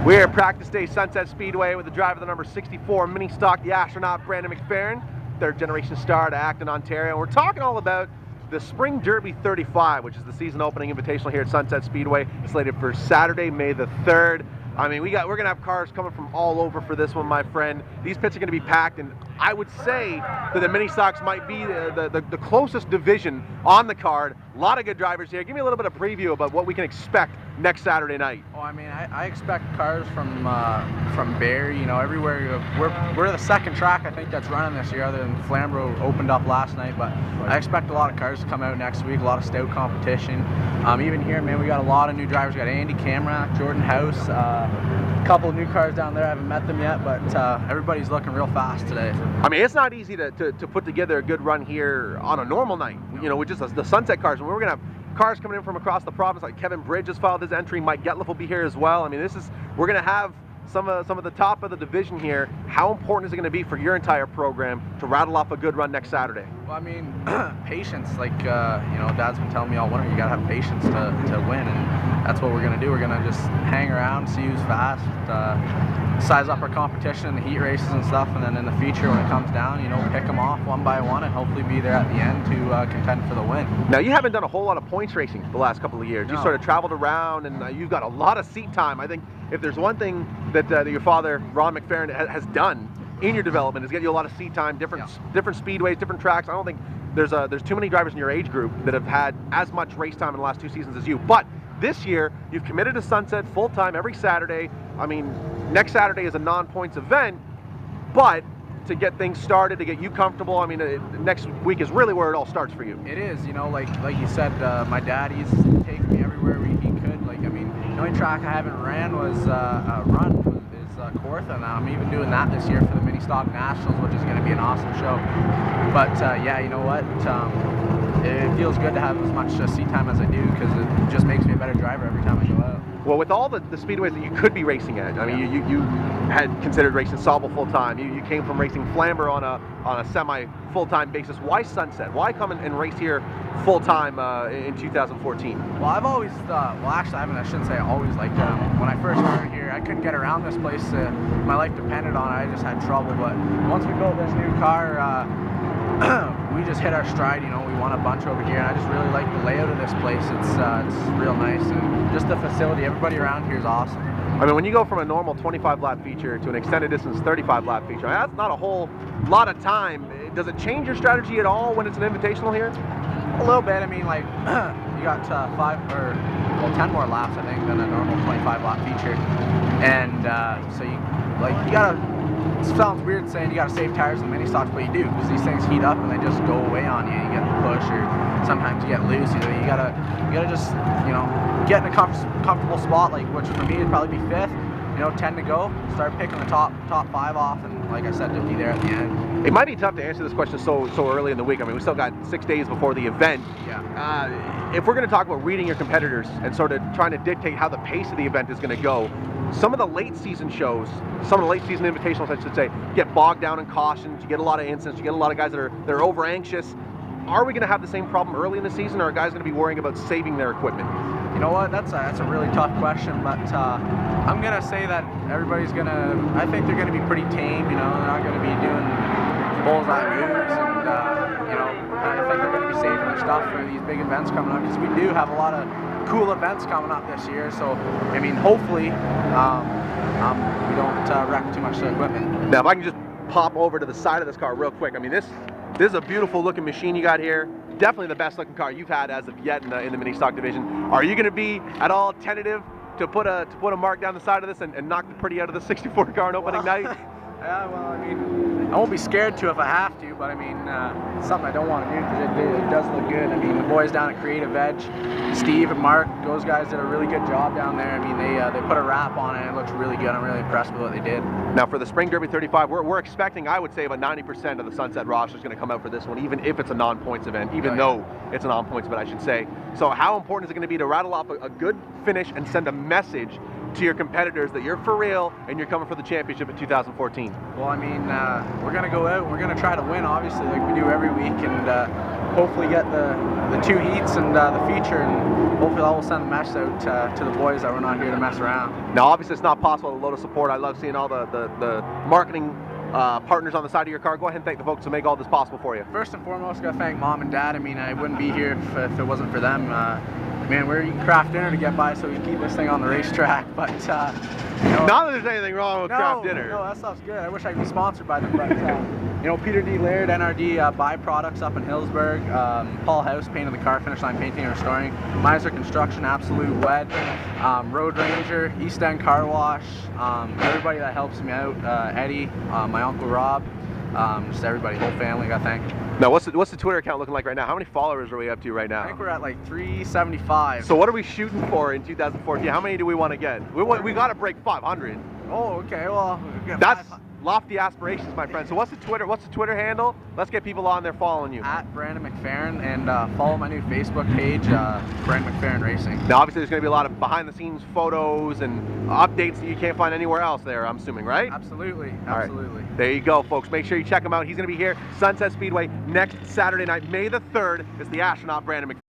We're at practice day Sunset Speedway with the driver of the number 64 mini stock, the Astronaut Brandon McFerran, third generation star to Acton, Ontario. And we're talking all about the Spring Derby 35, which is the season opening invitational here at Sunset Speedway. It's slated for Saturday, May the 3rd. I mean, we're gonna have cars coming from all over for this one, my friend. These pits are gonna be packed, and I would say that the mini stocks might be the closest division on the card. A lot of good drivers here. Give me a little bit of preview about what we can expect next Saturday night. Oh, I mean, I expect cars from Barrie, you know, everywhere. We're the second track I think that's running this year, other than Flamborough opened up last night. But I expect a lot of cars to come out next week. A lot of stout competition. Even here, man, we got a lot of new drivers. We got Andy Camerack, Jordan House, a couple of new cars down there. I haven't met them yet, but everybody's looking real fast today. I mean, it's not easy to put together a good run here on a normal night. You know, with just the Sunset cars. And we're gonna have cars coming in from across the province, like Kevin Bridge has filed his entry. Mike Getliff will be here as well. I mean, we're going to have some of the top of the division here. How important is it going to be for your entire program to rattle off a good run next Saturday? Well, I mean, patience. Like you know, Dad's been telling me all winter, you got to have patience to win, and that's what we're going to do. We're going to just hang around, see who's fast, size up our competition in the heat races and stuff, and then in the future when it comes down, you know, pick them off one by one and hopefully be there at the end to contend for the win. Now, you haven't done a whole lot of points racing the last couple of years. No. You sort of traveled around, and you've got a lot of seat time. I think if there's one thing that your father, Ron McFerran, has done in your development is get you a lot of seat time, different speedways, different tracks. I don't think there's too many drivers in your age group that have had as much race time in the last 2 seasons as you. But this year, you've committed to Sunset full-time every Saturday. I mean, next Saturday is a non-points event, but to get things started, to get you comfortable, I mean, next week is really where it all starts for you. It is, you know, like you said, my dad, he's taken me everywhere he could. Like, I mean, the only track I haven't ran was Kawartha. Now I'm even doing that this year for the Mini Stock Nationals, which is going to be an awesome show. But yeah, you know what? It feels good to have as much seat time as I do, because it just makes me a better driver every time I go out. Well, with all the speedways that you could be racing at, I mean, you had considered racing Sauble full time. You came from racing Flamborough on a semi full-time basis. Why Sunset? Why come and race here full time in 2014? Well, I've always well, actually, I shouldn't say I always liked it. When I first started here, I couldn't get around this place. My life depended on it. I just had trouble. But once we built this new car, we just hit our stride. You know, we won a bunch over here, and I just really like the layout of this place. It's real nice, and just the facility. Everybody around here is awesome. I mean, when you go from a normal 25-lap feature to an extended distance 35-lap feature, that's not a whole lot of time. Does it change your strategy at all when it's an invitational here? A little bit. I mean, like, you got 10 more laps, I think, than a normal 25-lap feature, and so you gotta. It sounds weird saying you gotta save tires in the mini stocks, but you do, because these things heat up and they just go away on you. You get the push, or sometimes you get loose. You know, you gotta just, you know, get in a comfortable spot, like, which for me would probably be 5th. You know, 10 to go. Start picking the top 5 off, and like I said, to be there at the end. It might be tough to answer this question so early in the week. I mean, we still got 6 days before the event. Yeah. If we're going to talk about reading your competitors and sort of trying to dictate how the pace of the event is going to go, some of the late season shows, some of the late season invitationals, I should say, get bogged down in cautions. You get a lot of incidents. You get a lot of guys that are over anxious. Are we going to have the same problem early in the season, or are guys going to be worrying about saving their equipment? You know what? That's a really tough question, but I'm gonna say that everybody's gonna. I think they're gonna be pretty tame. You know, they're not gonna be doing bullseye moves, and you know, I think they're gonna be saving their stuff for these big events coming up, because we do have a lot of cool events coming up this year. So, I mean, hopefully, we don't wreck too much of the equipment. Now, if I can just pop over to the side of this car real quick. I mean, this is a beautiful looking machine you got here. Definitely the best looking car you've had as of yet in the mini stock division. Are you going to be at all tentative to put a mark down the side of this and knock the pretty out of the 64 car on opening night? Yeah, well, I mean, I won't be scared to if I have to, but I mean, it's something I don't want to do, because it does look good. I mean, the boys down at Creative Edge, Steve and Mark, those guys did a really good job down there. I mean, they put a wrap on it, and it looks really good. I'm really impressed with what they did. Now, for the Spring Derby 35, we're expecting, I would say, about 90% of the Sunset roster is going to come out for this one, even if it's a non-points event, even though it's a non-points event, I should say. So how important is it going to be to rattle off a good finish and send a message to your competitors that you're for real and you're coming for the championship in 2014? Well, I mean, we're going to go out, we're going to try to win, obviously, like we do every week, and hopefully get the 2 heats and the feature, and hopefully that will send a message out to the boys that we're not here to mess around. Now, obviously, it's not possible with a load of support. I love seeing all the marketing partners on the side of your car. Go ahead and thank the folks who make all this possible for you. First and foremost, gotta thank Mom and Dad. I mean, I wouldn't be here if it wasn't for them. Man, we're eating craft dinner to get by so we can keep this thing on the racetrack, but you know, not that there's anything wrong with craft dinner. No, that stuff's good. I wish I could be sponsored by them, but you know, Peter D. Laird, NRD Byproducts up in Hillsburg, Paul House, painted the car, finish line painting and restoring, Miser Construction, Absolute Wed, Road Ranger, East End Car Wash, everybody that helps me out, Eddie, my Uncle Rob, just everybody, whole family, gotta thank. Now, what's the Twitter account looking like right now? How many followers are we up to right now? I think we're at like 375. So what are we shooting for in 2014? How many do we want to get? We got to break 500. Oh, okay. Well, that's lofty aspirations, my friend. So what's the Twitter handle? Let's get people on there following you. At Brandon McFerran, and follow my new Facebook page, Brandon McFerran Racing. Now, obviously, there's going to be a lot of behind-the-scenes photos and updates that you can't find anywhere else there, I'm assuming, right? Absolutely, All absolutely. right. There you go, folks. Make sure you check him out. He's going to be here Sunset Speedway next Saturday night, May the 3rd. It's the Astronaut Brandon McFerran.